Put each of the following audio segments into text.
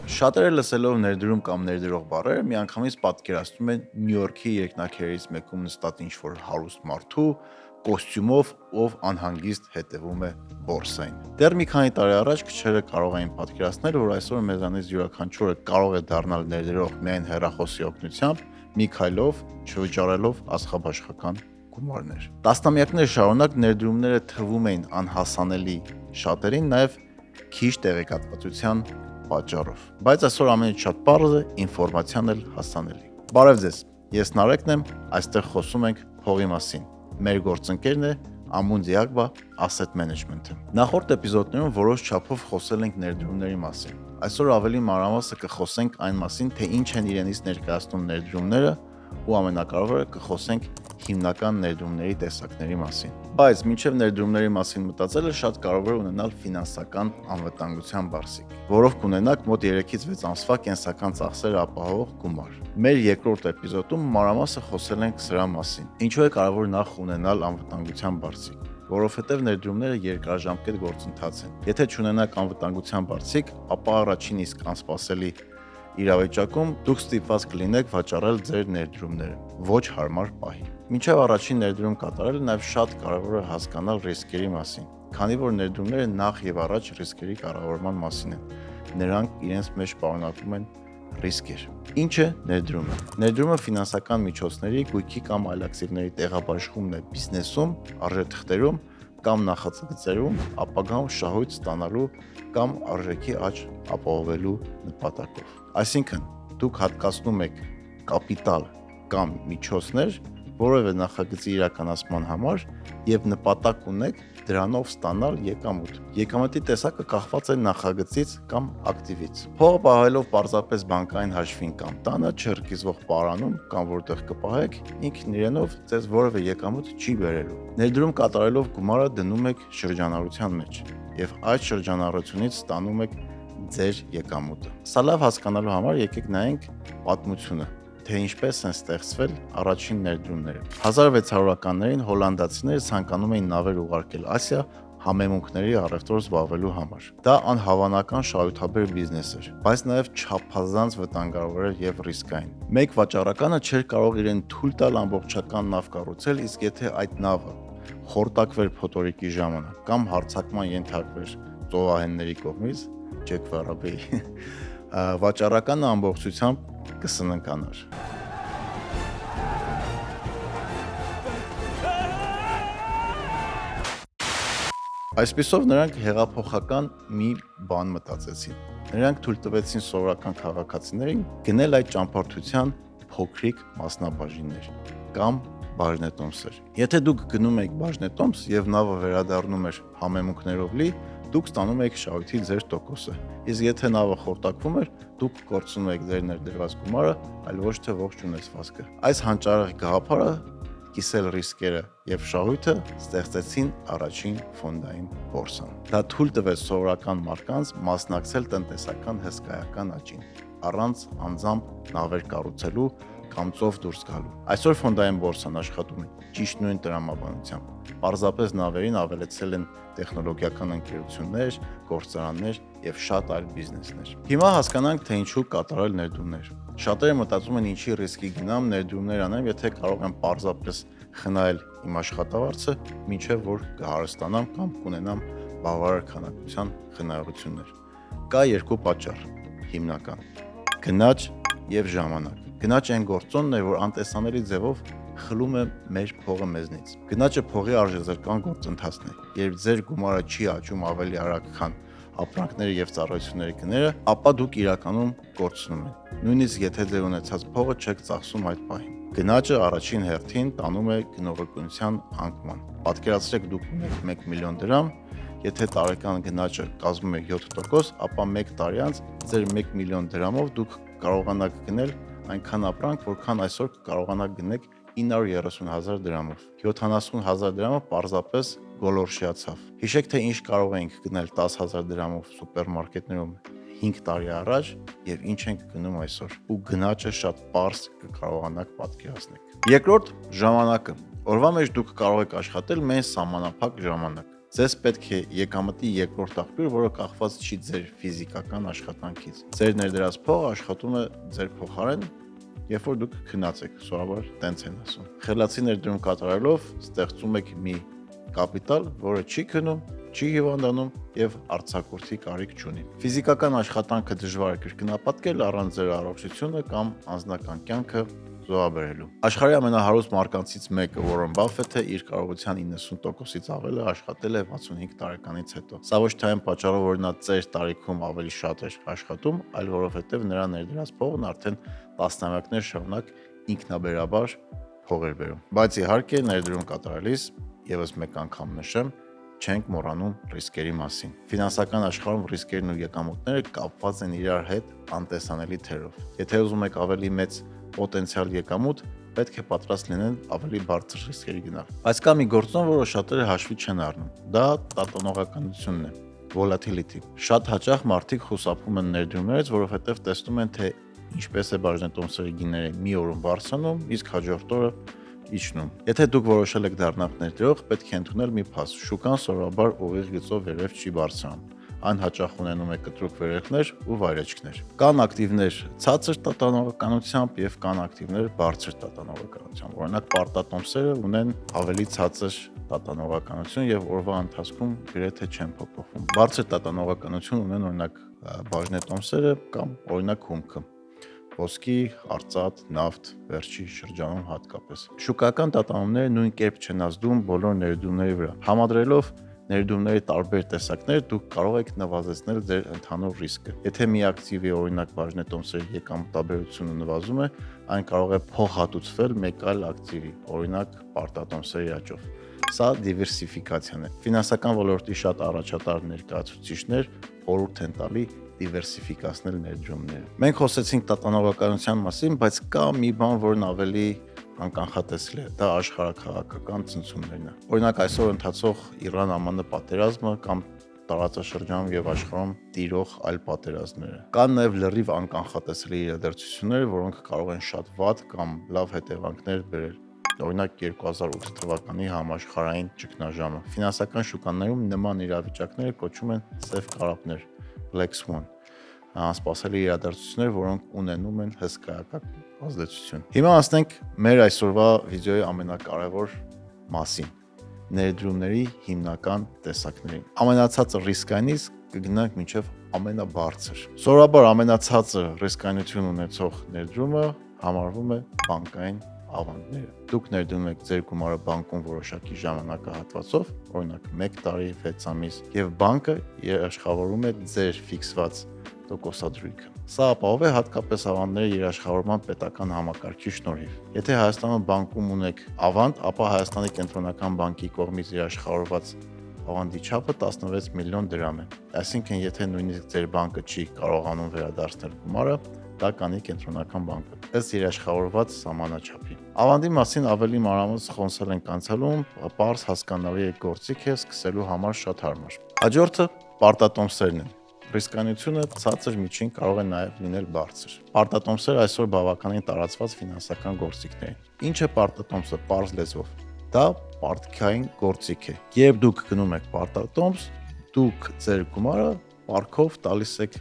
Շատերը լսելով ներդրում կամ ներդրող բառերը միանգամից պատկերացնում են Նյու Յորքի երկնաքերից մեկում նստած ինչ-որ հարուստ մարդու կոստյումով, ով անհանգիստ հետևում է բորսային։ Դեռ մի քանի տարի առաջ քչերը կարող էին պատկերացնել, որ այսօր մեզանից յուրաքանչյուրը կարող է դառնալ ներդրող միայն հեռախոսի օգնությամբ, մի քայլով, չվճարելով ածխաբաշխական գումարներ։ Տասնամյակներ շարունակ ներդրումները թվում էին անհասանելի շատերին, նաև քիչ տեղեկատվության պատճառով։ Բայց այսօր ամենից շատ պարզ է, ինֆորմացիան էլ հասանելի։ Բարև ձեզ, ես Նարեկն եմ, այստեղ խոսում ենք փողի մասին։ Մեր գործընկերն է Amundi Agba Asset Management-ը։ Նախորդ էպիզոդներում որոշ չափով խոսել ենք ներդրումների մասին։ Այսօր ավելի մանրամասն կխոսենք այն մասին, թե ինչ են իրենից ներկայացնում ներդրումները, ու ամենակարևորը կխոսենք հիմնական ներդրումների տեսակների մասին։ Բայց մինչև ներդրումների մասին մտածելը շատ կարևոր է ունենալ ֆինանսական անվտանգության բարձիկ, որով կունենաք մոտ 3-ից 6 ամսվա կենսական ծախսերը ապահովող գումար։ Մեր երկրորդ էպիզոդում մանրամասն խոսել ենք սրա մասին։ Ինչու է կարևոր նախ ունենալ անվտանգության բարձիկ, որովհետև ներդրումները երկարաժամկետ գործընթաց են։ Եթե չունենաք անվտանգության բարձիկ, ապա առաջին իսկ անսպասելի իրավիճակում դուք ստիպված կլինեք վաճառել ձեր ներդրումները ոչ հարմար պահի։ Մինչև առաջին ներդրում կատարելը նաև շատ կարևոր է հասկանալ ռիսկերի մասին, քանի որ ներդրումները նախ եւ առաջ ռիսկերի կառավարման մասին են։ Նրանք իրենց մեջ պարունակում են ռիսկեր։ Ինչ է ներդրումը։ Ներդրումը ֆինանսական միջոցների, գույքի կամ այլ ակտիվների տեղաբաշխումն է բիզնեսում, արժեթղթերում կամ նախագծերում ապագայում շահույթ ստանալու կամ արժեքի աճ ապահովելու նպատակով։ Այսինքն, դուք հատկացնում եք կապիտալ կամ միջոցներ որևէ նախագծի իրականացման համար եւ նպատակ ունեք դրանով ստանալ եկամուտ։ Եկամտի տեսակը կախված է նախագծից կամ ակտիվից։ Փողը պահելով պարզապես բանկային հաշվին կամ տանը չըրկիզվող պարանում կամ որտեղ կպահեք, ինքն իրենով ձեզ որևէ եկամուտ չի բերելու։ Ներդրում կատարելով գումարը դնում եք շրջանառության մեջ եւ այդ շրջանառությունից ստանում եք ձեր եկամուտը։ Սա լավ հասկանալու համար եկեք նայենք պատմությունը, թե ինչպես են ստեղծվել առաջին ներդրումները։ 1600-ականներին հոլանդացիները ցանկանում էին նավեր ուղարկել Ասիա համեմունքների առևտրով զբաղվելու համար։ Դա անհավանական շահութաբեր բիզնես էր, բայց նաև չափազանց վտանգավոր էր եւ ռիսկային։ Մեկ վաճառականը չէր կարող իրեն թույլ տալ ամբողջական նավ կառուցել, իսկ եթե այդ նավը խորտակվեր փոթորիկի ժամանակ կամ հարձակման ենթարկվեր ծովահենների կողմից, Ջեք Վարաբեի, վաճառականը ամբողջությամբ կսննկանար։ Այսպիսով նրանք հեղափոխական մի բան մտածեցին։ Նրանք թույլ տվեցին սովորական քաղաքացիներին գնել այդ ճամփորդության փոքրիկ մասնաբաժիններ կամ բաժնետոմսեր։ Եթե դուք գնում եք բաժնետոմս եւ նավը վերադառնում էր համեմունքներով լի, դուք ստանում եք շահույթի ձեր տոկոսը։ Իսկ եթե նավը խորտակվում էր, դուք կորցնում եք ձեր ներդրված գումարը, այլ ոչ թե ողջ ունեցվածքը։ Այս հանճարեղ գաղափարը կիսել ռիսկերը եւ շահույթը ստեղծեցին առաջին ֆոնդային բորսան։ Դա թույլ տվեց սովորական մարդկանց մասնակցել տնտեսական հսկայական աճին, առանց անձամբ նավեր կառուցելու կամ ծով դուրս գալու։ Այսօր ֆոնդային բորսան աշխատում է ճիշտ նույն տրամաբանությամբ։ Պարզապես նավերին ավելացել են տեխնոլոգիական ընկերություններ, գործարաններ եւ շատ այլ բիզնեսներ։ Հիմա հասկանանք, թե ինչու կատարել ներդրումներ։ Շատերը մտածում են ինչի ռիսկի գնամ ներդրումներ անեմ, եթե կարող եմ պարզապես խնայել իմ աշխատավարձը, մինչև որ կհարստանամ կամ կունենամ բավարար քանակության խնայողություններ։ Կա երկու պատճառ հիմնական՝ գնաճ եւ ժամանակ։ Գնաճը այն գործոնն է, որ անտեսանելի ձևով խլում է մեր փողը մեզնից։ Գնաճը փողի արժեզրկման գործընթացն է։ Երբ ձեր գումարը չի աճում ավելի արագ, քան ապրանքները եւ ծառայությունների գները, ապա դուք իրականում կորցնում եք։ Նույնիսկ եթե ձեր ունեցած փողը չեք ծախսում այդ պահին։ Գնաճը առաջին հերթին տանում է գնողականության անկման։ Պատկերացրեք դուք ունեք 1 միլիոն դրամ, եթե տարեկան գնաճը կազմում է 7%, ապա 1 տարի անց ձեր 1 միլիոն դրամով դուք կարողանաք գնել այնքան ապրանք, որքան այսօր կարողանաք գնել 930,000 դրամով։ 70,000 դրամը պարզապես գոլորշիացավ։ Հիշեք, թե ինչ կարող էինք գնել 10,000 դրամով սուպերմարկետներում 5 տարի առաջ եւ ինչ ենք գնում այսօր։ Ու գնաճը շատ պարզ կկարողանաք պատկերացնել։ Երկրորդ՝ ժամանակը։ Օրվա մեջ դուք կարող եք աշխատել միայն սահմանափակ ժամանակ։ Ձեզ պետք է եկամտի երկրորդ աղբյուր, որը կախված չի ձեր ֆիզիկական աշխատանքից։ Ձեր ներդրած փողը աշխատում է ձեր փոխարեն, երբ որ դուք քնած եք, սովորաբար տենց են ասում։ Խելացի ներդրում կատարելով ստեղծում եք մի կապիտալ, որը չի քնում, չի հիվանդանում եւ արձակուրդի կարիք չունի։ Ֆիզիկական աշխատանքը դժվար է կրկնապատկել առանց ձեր առողջությունը կամ անձնական կյանքը զոհաբերելու։ Աշխարհի ամենահարուստ մարդկանցից մեկը Ուորեն Բաֆեթը իր կարողության 90%-ից ավելը աշխատել է 65 տարեկանից հետո։ Սա ոչ թե այն պատճառով, որ նա ծեր տարիքում ավելի շատ էր աշխատում, այլ որովհետև նրա ներդրած փողն արդեն տասնամյակներ շարունակ ինքնաբերաբար փող էր բերում։ Բայց իհարկե ներդրում կատարելիս եւս մեկ անգամ նշեմ, չենք մոռանում ռիսկերի մասին։ Ֆինանսական աշխարհում ռիսկերն ու եկամուտները կապված են իրար հետ անտեսանելի թերով։ Եթե ուզում եք ավելի մեծ պոտենցիալ եկամուտ, պետք է պատրաստ լինեն ավելի բարձր ռիսկերի գնալ։ Բայց կա մի գործոն, որը շատերը հաշվի չեն առնում։ Դա տատանողականությունն է, volatility։ Շատ հաճախ մարդիկ խուսափում են ներդրումներից, որովհետև տեսնում են, թե ինչպես է բաժնետոմսերի գիները մի օրում բարձրանում, իսկ հաջորդ օրը իջնում։ Եթե դուք որոշել եք դառնալ ներդրող, պետք է ընդունել մի փաստ։ Շուկան սովորաբար ուղիղ գծով վերև չի բարձրանում։ Այն հաճախ ունենում է կտրուկ վերելքներ ու վայրէջքներ։ Կան ակտիվներ ցածր տատանողականությամբ եւ կան ակտիվներ բարձր տատանողականությամբ։ Օրինակ պարտատոմսերը ունեն ավելի ցածր տատանողականություն եւ օրվա ընթացքում գրեթե չեն փոփոխվում։ Բարձր տատանողականություն ունեն օրինակ բաժնետոմսերը կամ օրինակ հումքը։ Ոսկի, արծաթ, նավթ, վերջի շրջանում հատկապես։ Շուկական տատանումները նույն կերպ չեն ազդում բոլոր ներդրումների վրա։ Համադրելով ներդրումների տարբեր տեսակներ, դուք կարող եք նվազեցնել ձեր ընդհանուր ռիսկը։ Եթե մի ակտիվի օրինակ բաժնետոմսերի եկամտաբերությունը նվազում է, այն կարող է փոխհատուցվել մեկ այլ ակտիվի, օրինակ պարտատոմսերի աճով։ Սա դիվերսիֆիկացիան է։ Ֆինանսական ոլորտի շատ առաջատար ներկայացուցիչներ խորհուրդ են տալի դիվերսիֆիկացնել ներդրումները։ Մենք խոսեցինք տատանողականության մասին, բայց կա մի բան, որն ավելի անկանխատեսելի է, դա աշխարհաքաղաքական ցնցումներն են։ Օրինակ այսօր ընթացող Իրան-ԱՄՆ պատերազմը կամ տարածաշրջանում եւ աշխարհում տիրող այլ պատերազմները։ Կան նաեւ լրիվ անկանխատեսելի իրադարձություններ, որոնք կարող են շատ վատ կամ լավ հետևանքներ բերել։ Օրինակ 2008 թվականի համաշխարհային ճգնաժամը։ Ֆինանսական շուկաներում նման իրավիճակները կոչվում են սև կարապներ, Black Swan, անսպասելի իրադարձություններ, որոնք ունենում են հսկայական ազդեցություն։ Հիմա ասենք մեր այսօրվա վիդեոյի ամենակարևոր մասին՝ ներդրումների հիմնական տեսակներին։ Ամենացածր ռիսկայինից կգնանք մինչև ամենաբարձր։ Սովորաբար ամենացածր ռիսկայնություն ունեցող ներդրումը համարվում է բանկային ավանդները։ Դուք ներդրում եք ձեր գումարը բանկում որոշակի ժամանակահատվածով, օրինակ 1 տարի, 6 ամիս, եւ բանկը երաշխավորում է ձեր ֆիքսված տոկոսադրույքը։ Սա ապահով է հատկապես ավանդների երաշխավորման պետական համակարգի շնորհիվ։ Եթե Հայաստանում բանկում ունեք ավանդ, ապա Հայաստանի կենտրոնական բանկի կողմից երաշխավորված ավանդի չափը 16 միլիոն դրամ է։ Այսինքն, եթե նույնիսկ ձեր բանկը չի կարողանում վերադարձնել գումարը, դա կանի կենտրոնական բանկը, ըստ երաշխավորված սահմանաչափի։ Ավանդի մասին ավելի մանրամասն խոսել ենք անցյալում, պարզ հասկանալի է գործիք է սկսելու համար շատ հարմար։ Հաջորդը պարտատոմսերն են։ Ռիսկայնությունը ցածր միջին կարող է նաև լինել բարձր։ Պարտատոմսերը այսօր բավականին տարածված ֆինանսական գործիքներ են։ Ինչ է պարտատոմսը պարզ լեզվով։ Դա պարտքային գործիք է։ Երբ դուք գնում եք պարտատոմս, դուք ձեր գումարը պարտքով տալիս եք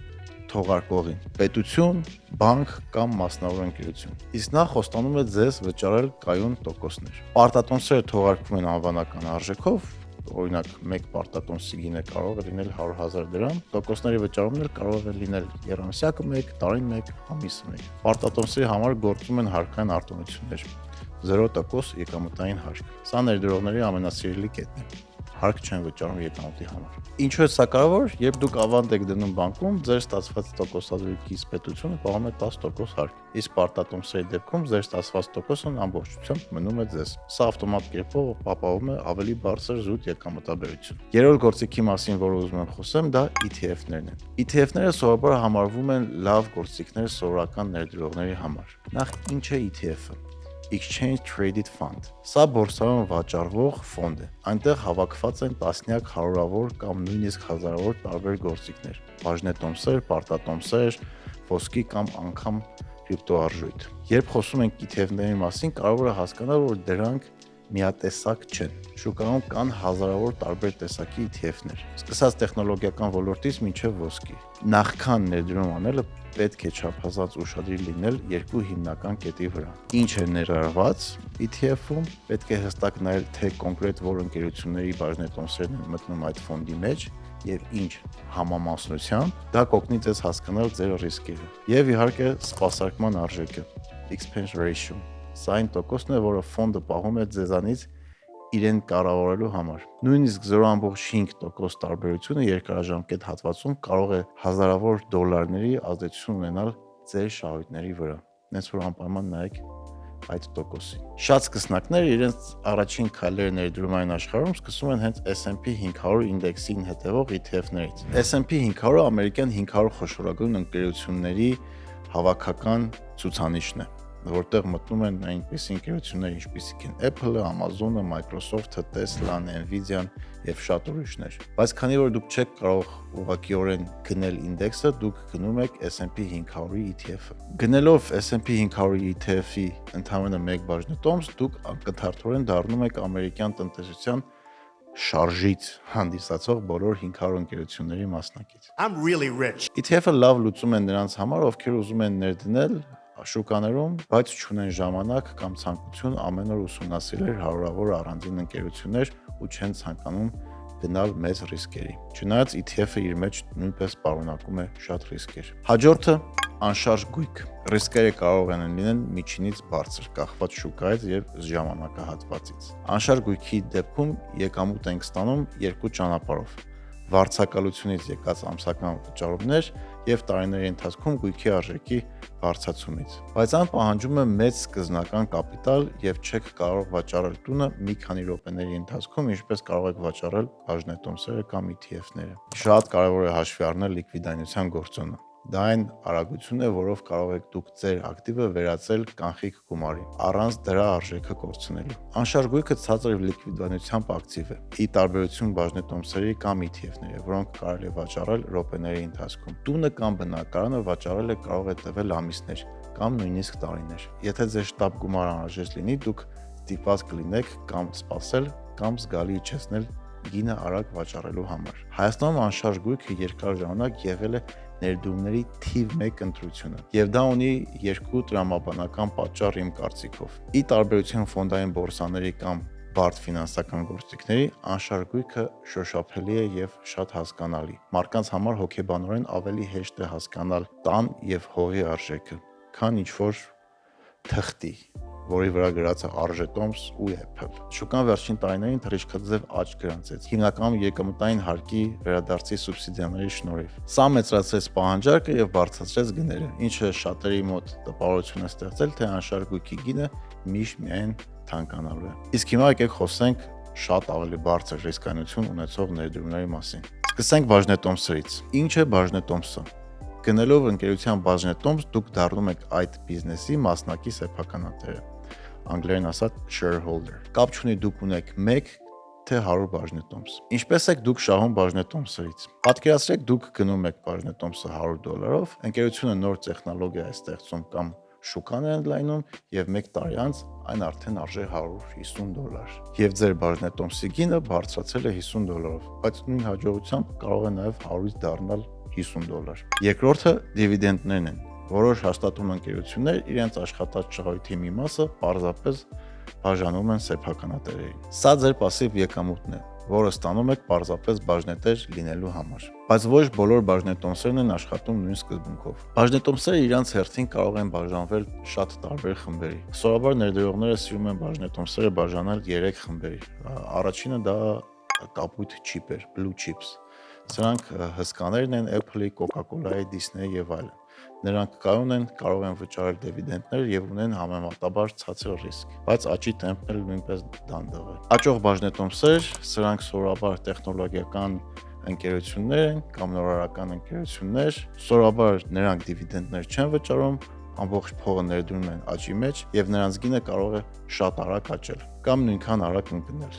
թողարկողին՝ պետություն, բանկ կամ մասնավոր ընկերություն։ Իսկ նա խոստանում է ձեզ վճարել կայուն տոկոսներ։ Պարտատոմսերը թողարկվում են անվանական արժեքով, օրինակ մեկ պարտատոմսի գինը կարող է լինել 100,000 դրամ, տոկոսների վճարումն էլ կարող է լինել եռամսյակը 1, տարին 1, ամիսը 1։ Պարտատոմսերի համար գործում են հարկային արտոնություններ, 0% եկամտային հարկ։ Սա ներդրողների ամենասիրելի կետն է։ Հարկ չեն վճարում եկամուտի համար։ Ինչու է սա կարևոր, երբ դուք ավանդ եք դնում բանկում, ձեր ստացված տոկոսադրույքից պետությունը պահում է 10% հարկ, իսկ պարտատոմսերի դեպքում ձեր ստացված տոկոսն ամբողջությամբ մնում է ձեզ։ Սա ավտոմատ կերպով ապահովում է ավելի բարձր զուտ եկամտաբերություն։ Երրորդ գործիքի մասին, որը ուզում եմ խոսեմ, դա ETF-ներն են։ ETF-ները սովորաբար համարվում են լավ գործիքներ սովորական ներդրողների համար։ Նախ ինչ է ETF-ը։ Exchange Traded Fund։ Սա բորսայում վաճառվող ֆոնդ է։ Այնտեղ հավաքված են տասնյակ հարյուրավոր կամ նույնիսկ հազարավոր տարբեր գործիքներ՝ բաժնետոմսեր, պարտատոմսեր, ոսկի կամ անգամ կրիպտոարժույթ։ Երբ խոսում ենք ETF-ների մասին, կարևոր է հասկանալ, որ դրանք միատեսակ չեն։ Շուկայում կան հազարավոր տարբեր տեսակի ETF-ներ, սկսած տեխնոլոգիական ոլորտից մինչև ոսկի։ Նախքան ներդրում անելը պետք է չափազանց ուշադիր լինել երկու հիմնական կետի վրա։ Ինչ է ներառված ETF-ում, պետք է հստակ նայել, թե կոնկրետ որ ընկերությունների բաժնետոմսերն են մտնում այդ ֆոնդի մեջ եւ ինչ համամասնությամբ, դա կօգնի ձեզ հասկանալ ձեր ռիսկերը։ Եվ իհարկե սպասարկման արժեքը, expense ratio։ Սա այն տոկոսն է, որը ֆոնդը պահում է ձեզանից իրեն կառավարելու համար։ Նույնիսկ 0.5% տարբերությունը երկարաժամկետ հատվածում կարող է հազարավոր դոլարների ազդեցություն ունենալ ձեր շահույթների վրա։ Հենց որ անպայման նայեք այդ տոկոսին։ Շատ սկսնակներ իրենց առաջին քայլերը ներդրումային աշխարհում սկսում են հենց S&P 500 ինդեքսին հետևող ETF-ներից։ S&P 500-ը ամերիկյան 500 խոշորագույն ընկերությունների հավաքական ցուցանիշն է, որտեղ մտնում են այնպիսի ընկերություններ, ինչպիսիք են Apple-ը, Amazon-ը, Microsoft-ը, Tesla-ն, Nvidia-ն եւ շատ ուրիշներ։ Բայց քանի որ դուք չեք կարող ուղղակիորեն գնել ինդեքսը, դուք գնում եք S&P 500-ի ETF-ը։ Գնելով S&P 500-ի ETF-ի ընդհանրապես մեկ բաժնետոմս, դուք անկնդհատորեն դառնում եք ամերիկյան տնտեսության շարժից հանդիսացող բոլոր 500 ընկերությունների մասնակից։ I'm really rich. ETF-ը լավ լուծում է նրանց համար, ովքեր ուզում են ներդնել շուկաներում, բայց չունեն ժամանակ կամ ցանկություն ամեն օր ուսումնասիրել հարյուրավոր առանձին ընկերություններ ու չեն ցանկանում գնալ մեծ ռիսկերի։ Չնայած ETF-ը իր մեջ նույնպես պարունակում է շատ ռիսկեր։ Հաջորդը անշարժ գույք։ Ռիսկերը կարող են լինել միջինից բարձր, կախված շուկայից եւ ժամանակահատվածից։ Անշարժ գույքի դեպքում եկամուտ ենք ստանում երկու ճանապարհով՝ վարձակալությունից եկած ամսական վճարումներ եւ տարիների ընթացքում գույքի արժեքի բարձրացումից։ Բայց այն պահանջում է մեծ սկզբնական կապիտալ եւ չեք կարող վճարել տունը մի քանի րոպեների ընթացքում, ինչպես կարող եք վճարել բաժնետոմսերը կամ ETF-ները։ Շատ կարեւոր է հաշվի առնել լիկվիդայնության գործոնը։ Դա այն արագությունն է, որով կարող եք դուք ձեր ակտիվը վերածել կանխիկ գումարի, առանց դրա արժեքը կորցնելու։ Անշարժ գույքը ցածր լիկվիդայնությամբ ակտիվ է, ի տարբերություն բաժնետոմսերի կամ ETF-ների, որոնք կարելի է վճարել րոպեների ընթացքում։ Տունը կամ բնակարանը վճարելը կարող է տևել ամիսներ կամ նույնիսկ տարիներ։ Եթե ձեր շտապ գումար անհրաժեշտ լինի, դուք ստիպված կլինեք կամ սպասել կամ զգալի իջեցնել գինը արագ վճարելու համար։ Հայաստանում անշարժ գույքը երկար ժամանակ եղել է ներդրումների թիվ 1 ընտրությունը, եւ դա ունի երկու տրամաբանական պատճառ իմ կարծիքով։ Ի տարբերություն ֆոնդային բորսաների կամ բարդ ֆինանսական գործիքների, անշարժ գույքը շոշափելի է եւ շատ հասկանալի։ Մարդկանց համար հոգեբանորեն ավելի հեշտ է հասկանալ տան եւ հողի արժեքը, քան ինչ-որ թղթի, որի վրա գրած է արժետոմս ու Apple։ Շուկան վերջին տարիներին թռիչքաձև աճ գրանցեց, հիմնականում եկամտային հարկի վերադարձի սուբսիդիաների շնորհիվ։ Սա մեծացրեց պահանջարկը եւ բարձրացրեց գները, ինչը շատերի մոտ տպավորություն է ստեղծել, թե անշարժ գույքի գինը միշտ միայն թանկանալու է։ Իսկ հիմա եկեք խոսենք շատ ավելի բարձր ռիսկայնություն ունեցող ներդրումների մասին։ Սկսենք բաժնետոմսերից։ Ինչ է բաժնետոմսը։ Գնելով ընկերության բաժնետոմս դուք դառնում եք այդ բիզնեսի մասնակի սեփականատերը, անգլերեն ասած shareholder։ Կապ չունի դուք ունեք 1 թե 100 բաժնետոմս։ Ինչպես եք դուք շահում բաժնետոմսերից։ Պատկերացրեք դուք գնում եք բաժնետոմսը $100, ընկերությունը նոր տեխնոլոգիա է ստեղծում կամ շուկան է ընդլայնում եւ 1 տարի անց այն արդեն արժե $150։ Եվ ձեր բաժնետոմսի գինը բարձրացել է $50, բայց նույն հաջողությամբ կարող է նաեւ 100-ից դառնալ $50։ Երկրորդը դիվիդենդներն են։ Որոշ հաստատուն ընկերություններ իրենց աշխատած շահույթի մի մասը պարզապես բաժանում են սեփականատերերին։ Սա ձեր пассив եկամուտն է, որը ստանում եք պարզապես բաժնետեր լինելու համար։ Բայց ոչ բոլոր բաժնետոմսերն են աշխատում նույն սկզբունքով։ Բաժնետոմսերը իրանց հերթին կարող են բաժանվել շատ տարբեր խմբերի։ Սովորաբար ներդրողները սիրում են բաժնետոմսերը բաժանել 3 խմբերի։ Առաջինը դա կապույտ չիպեր, blue chips։ Սրանք հսկաներն են Apple-ի, Coca-Cola-ի, Disney-ի եւ այլն։ Նրանք կարող են վճարել դիվիդենդներ եւ ունեն համեմատաբար ցածր ռիսկ, բայց աճի տեմպն էլ նույնպես դանդաղ է։ Աճող բաժնետոմսեր, սրանք սովորաբար տեխնոլոգիական ընկերություններ են կամ նորարարական ընկերություններ, սովորաբար նրանք դիվիդենդներ չեն վճարում, ամբողջ փողը ներդրում են աճի մեջ եւ նրանց գինը կարող է շատ արագ աճել կամ նույնքան արագ ընկնել։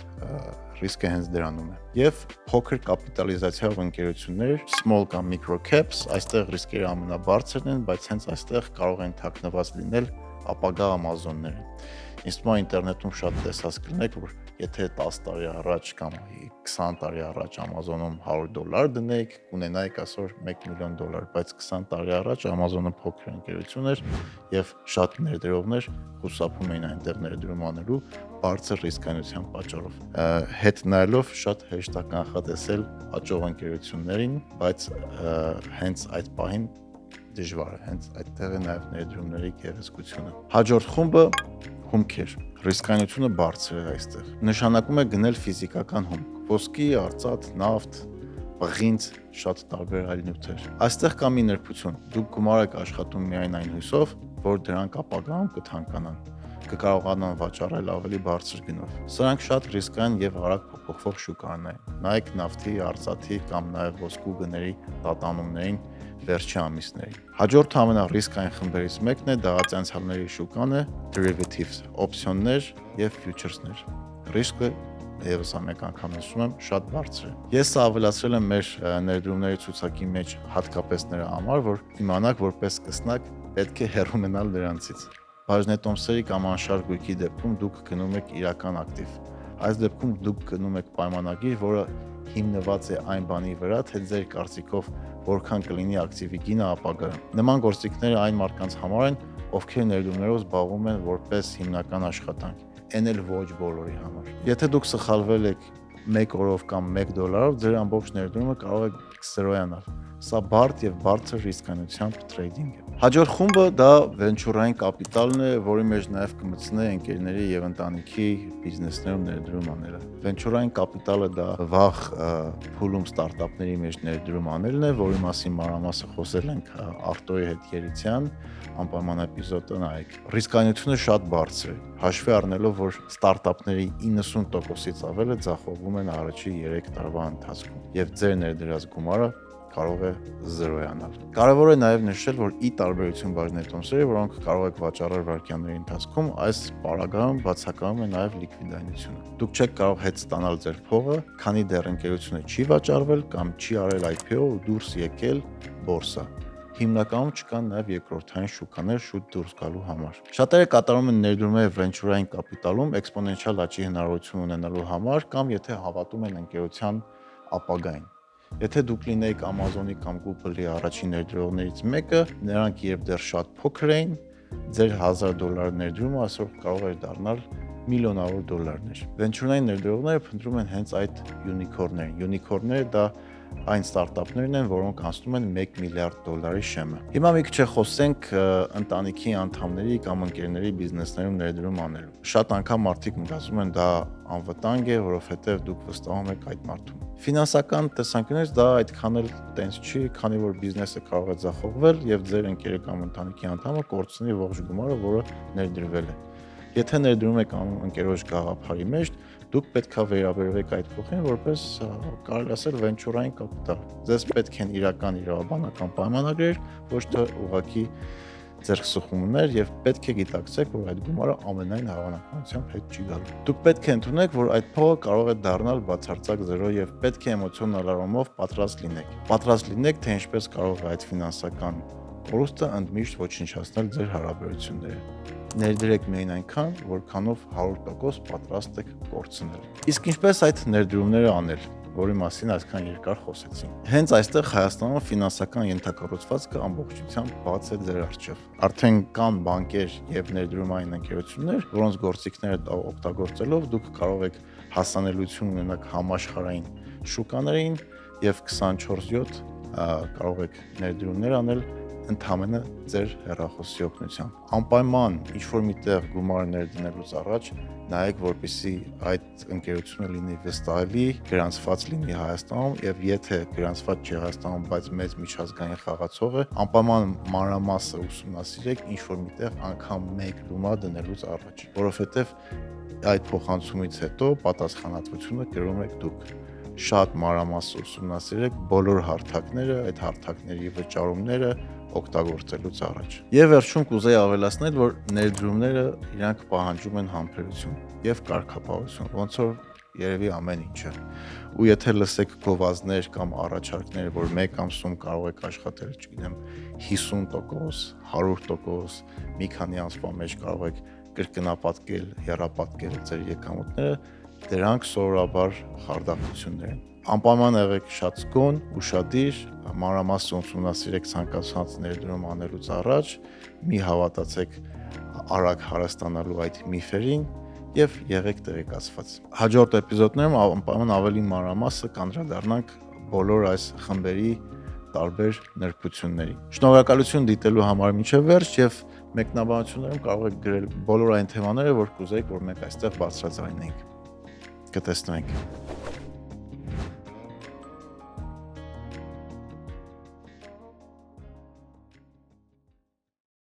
Ռիսկը հենց դրանում է։ Եվ փոքր կապիտալիզացիայով ընկերություններ, small կամ micro caps, այստեղ ռիսկերը ամենաբարձրն են, բայց հենց այստեղ կարող են թաքնված լինել ապագա Amazon-ները։ Ինձ թվում է ինտերնետում շատ տեսած կլինեք, որ եթե 10 տարի առաջ կամ 20 տարի առաջ Amazon-ում $100 դնեիք, կունենայիք այսօր $1 միլիոն, բայց 20 տարի առաջ Amazon-ը փոքր ընկերություն էր եւ շատ ներդրողներ խուսափում էին այնտեղ ներդրում անելու բարձր ռիսկայնության պատճառով։ Հետ նայելով շատ հեշտ է կանխատեսել հաջող ընկերություններին, բայց հենց այդ պահին դժվար է, հենց այդտեղ է նաև ներդրումների գեղեցկությունը։ Հաջորդ խումբը հումքեր։ Ռիսկայնությունը բարձր է այստեղ։ Նշանակում է գնել ֆիզիկական հումք՝ ոսկի, արծաթ, նավթ, պղինձ, շատ տարբեր այլ նյութեր։ Այստեղ կա մի նրբություն։ Դուք գումար եք աշխատում միայն այն հույսով, որ դրանք ապագայում կթանկանան, կկարողանան վաճառել ավելի բարձր գնով։ Սրանք շատ ռիսկային եւ արագ փոփոխվող շուկաներ են։ Նայեք նավթի, արծաթի կամ նաև ոսկու գների տատանումներին վերջի ամիսներին։ Հաջորդ ամենառիսկային խմբերից մեկն է դեղացանցալների շուկան է, derivatives, օպցիոններ եւ futuresներ։ Ռիսկը եւս մեկ անգամ ասում եմ, շատ բարձր է։ Ես սա ավելացրել եմ մեր ներդրումների ցուցակի մեջ հատկապես նրա համար, որ իմանաք, որպես սկսնակ պետք է հեռու մնալ դրանցից։ Բաժնետոմսերի կամ անշարժ գույքի դեպքում դուք գնում եք իրական ակտիվ։ Այս դեպքում դուք գնում եք պայմանագիր, որը հիմնված է այն բանի վրա, թե ձեր կարծիքով որքան կլինի ակտիվի գինը ապագայում։ Նման գործիքները այն մարդկանց համար են, ովքեր ներդրումներով զբաղվում են որպես հիմնական աշխատանք, այն էլ ոչ բոլորի համար։ Եթե դուք սխալվել եք 1 օրով կամ $1, ձեր ամբողջ ներդրումը կարող է զրոյանալ։ Սա բարդ եւ բարձր ռիսկայնությամբ տրեյդինգ է։ Հաջորդ խումբը դա վենչուրային կապիտալն է, որի մեջ նաև կմտցնե ընկերների եւ ընտանիքի բիզնեսներում ներդրում անելը։ Վենչուրային կապիտալը դա վաղ փուլում ստարտափների մեջ ներդրում անելն է, որի մասին մանրամասը խոսել ենք Արտոյի հետ Երիցյան, անպայման էպիզոդը նայեք։ Ռիսկայնությունը շատ բարձր է, հաշվի առնելով, որ ստարտափների 90%-ից ավելը ձախողվում են առաջի 3 տարվա ընթացքում, եւ ձեր ներդրած գումարը կարող է զրոյանալ։ Կարևոր է նաև նշել, որ ի տարբերություն բաժնետոմսերի, որոնք կարող եք վաճառել վայրկյանների ընթացքում, այս պարագայում բացակայում է նաև լիկվիդայնությունը։ Դուք չեք կարող հետ ստանալ ձեր փողը, քանի դեռ ընկերությունը չի վաճառվել կամ չի արել IPO ու դուրս եկել բորսա։ Հիմնականում չկան նաև երկրորդային շուկաներ շուտ դուրս գալու համար։ Շատերը կատարում են ներդրումներ վենչուրային կապիտալում էքսպոնենցիալ աճի հնարավորություն ունենալու համար կամ եթե հավատում են ընկերության ապագային։ Եթե դուք լինեիք Amazon-ի կամ Google-ի առաջին ներդրողներից մեկը, նրանք երբ դեռ շատ փոքր էին, ձեր $1000 ներդրումը այսօր կարող էր դառնալ միլիոնավոր դոլարներ։ Վենչուրային ներդրողները փնտրում են հենց այդ յունիկորններին։ Յունիկորները դա այն ստարտափներն են, որոնք անցնում են $1 միլիարդ շեմը։ Հիմա մի քիչ խոսենք ընտանիքի անդամների կամ ընկերների բիզնեսներում ներդրում անելու։ Շատ անգամ մարդիկ մտածում են դա անվտանգ է, որովհետև դուք վստահում եք այդ մարդուն։ Ֆինանսական տեսանկյունից դա այդքան էլ տենց չի, քանի որ բիզնեսը կարող է ձախողվել եւ ձեր ընկերը կամ ընտանիքի անդամը կորցնի ողջ գումարը, որը ներդրվել է։ Եթե ներդրում եք ընկերոջ գաղափարի մեջ, դուք պետք է վերաբերվեք այդ փոխին որպես կարելի ասել վենչուրային կապիտալ։ Ձեզ պետք են իրական իրավաբանական պայմանագրեր, ոչ թե ուղղակի ձեռքսխումներ եւ պետք է գիտակցեք, որ այդ գումարը ամենայն հավանականությամբ հետ չի գալու։ Դուք պետք է ընդունեք, որ այդ փողը կարող է դառնալ բացարձակ զրո եւ պետք է էմոցիոնալ առումով պատրաստ լինեք։ Պատրաստ լինեք, թե ինչպես կարող է այդ ֆինանսական կորուստը ընդմիշտ ոչնչացնել ձեր հարաբերությունները։ Ներդրեք միայն այնքան, որքանով 100% պատրաստ եք կորցնել։ Իսկ ինչպես այդ ներդրումները անել, որի մասին այսքան երկար խոսեցինք։ Հենց այստեղ Հայաստանում ֆինանսական ենթակառուցվածքը ամբողջությամբ բաց է ձեր առջև։ Արդեն կան բանկեր եւ ներդրումային ընկերություններ, որոնց գործիքները օգտագործելով դուք կարող եք հասանելիություն ունենալ համաշխարհային շուկաներին եւ 24/7 կարող եք ներդրումներ անել ընդհանրապես ձեր հեռախոսի օգնությամբ։ Անպայման ինչ-որ միտեղ գումար ներդնելուց առաջ նայեք, որպեսզի այդ ընկերությունը լինի վստահելի, գրանցված լինի Հայաստանում եւ եթե գրանցված չի Հայաստանում, բայց մեծ միջազգային խաղացող է, անպայման մանրամասը ուսումնասիրեք ինչ-որ միտեղ անգամ 1 լումա դնելուց առաջ, որովհետեւ այդ փոխանցումից հետո պատասխանատվությունը կրում եք դուք։ Շատ մանրամասը ուսումնասիրեք բոլոր հարթակները, այդ հարթակների վճարումները օգտագործելուց առաջ։ Եվ վերջում կուզեի ավելացնել, որ ներդրումները իրանք պահանջում են համբերություն եւ կարգապահություն, ոնց որ երևի ամեն ինչը։ Ու եթե լսեք գովազդներ կամ առաջարկներ, որ 1 ամսում կարող եք աշխատել, չգիտեմ, 50%, 100%, մի քանի ամսվա մեջ կարող եք կրկնապատկել, եռապատկել ձեր եկամուտները, դրանք սովորաբար խարդախություններ են։ Անպայման եղեք շատ զգոն, ուշադիր, մանրամասն ուսումնասիրեք ցանկացած ներդրում անելուց առաջ, մի հավատացեք արագ հարստանալու այդ միֆերին եւ եղեք տեղեկացված։ Հաջորդ էպիզոդներում անպայման ավելի մանրամասն կանդրադառնանք բոլոր այս խմբերի տարբեր նրբությունների։ Շնորհակալություն դիտելու համար մինչև վերջ եւ մեկնաբանություններում կարող եք գրել բոլոր այն թեմաները, որ կուզեիք, որ մենք այստեղ բարձրաձայնենք։ Կտեսնենք։